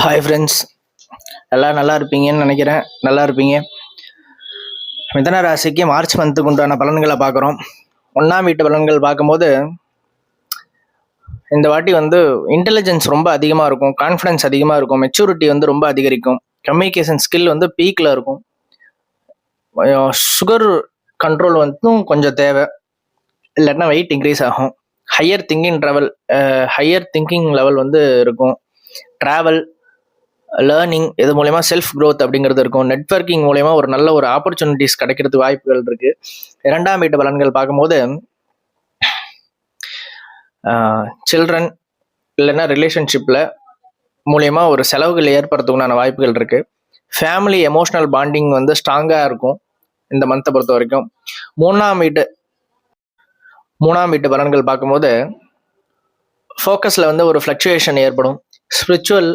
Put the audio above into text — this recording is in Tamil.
ஹாய் ஃப்ரெண்ட்ஸ், எல்லாம் நல்லா இருப்பீங்கன்னு நினைக்கிறேன். நல்லா இருப்பீங்க. மிதன ராசிக்கு மார்ச் மந்த்துக்கு உண்டான பலன்களை பார்க்குறோம். 1ஆம் வீட்டு பலன்கள் பார்க்கும்போது இந்த வாட்டி இன்டெலிஜென்ஸ் ரொம்ப அதிகமாக இருக்கும், கான்ஃபிடன்ஸ் அதிகமாக இருக்கும், மெச்சூரிட்டி ரொம்ப அதிகரிக்கும், கம்யூனிகேஷன் ஸ்கில் பீக்கில் இருக்கும். சுகர் கண்ட்ரோல் கொஞ்சம் தேவை, இல்லைன்னா வெயிட் இன்க்ரீஸ் ஆகும். ஹையர் திங்கிங் லெவல் இருக்கும். ட்ராவல், லேர்னிங் இது மூலயமா செல்ஃப் க்ரோத் அப்படிங்கிறது இருக்கும். நெட்வொர்க்கிங் மூலயமா ஒரு நல்ல ஆப்பர்ச்சுனிட்டிஸ் கிடைக்கிறதுக்கு வாய்ப்புகள் இருக்கு. 2ஆம் வீட்டு பலன்கள் பார்க்கும்போது சில்ட்ரன் இல்லைன்னா ரிலேஷன்ஷிப்ல மூலயமா ஒரு செலவுகள் ஏற்படுறதுக்குண்டான வாய்ப்புகள் இருக்கு. ஃபேமிலி எமோஷனல் பாண்டிங் ஸ்ட்ராங்கா இருக்கும் இந்த மந்த்தை பொறுத்த வரைக்கும். 3ஆம் வீட்டு பலன்கள் பார்க்கும்போது ஃபோக்கஸ்ல ஒரு ஃப்ளக்சுவேஷன் ஏற்படும். ஸ்பிரிச்சுவல்